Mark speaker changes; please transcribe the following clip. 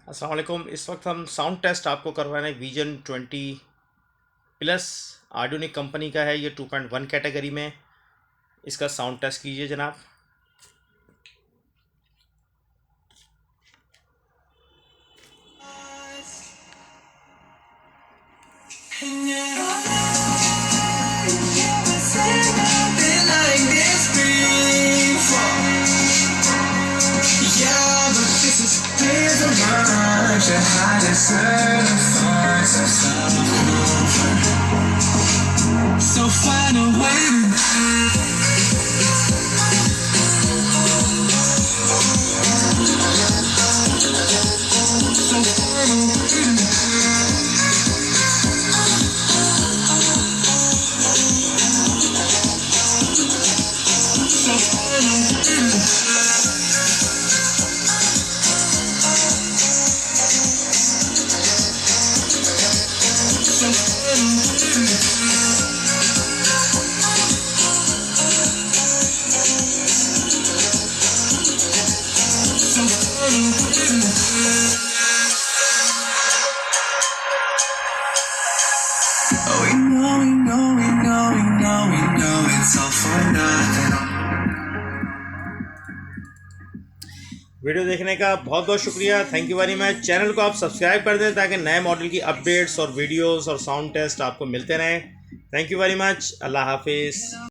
Speaker 1: अस्सलाम वालेकुम। इस वक्त हम साउंड टेस्ट आपको करवाने विजन 20 प्लस आर्डियोनिक कंपनी का है। ये 2.1 कैटेगरी में इसका साउंड टेस्ट कीजिए जनाब।
Speaker 2: So find a way so find a way so find a way so find we know it's all for nothing.
Speaker 1: Video देखने का बहुत बहुत शुक्रिया, thank you very much. Channel को आप सब्सक्राइब कर दें ताकि नए मॉडल की अपडेट्स और वीडियोस और साउंड टेस्ट आपको मिलते रहें। Thank you very much. अल्लाह हाफिज़।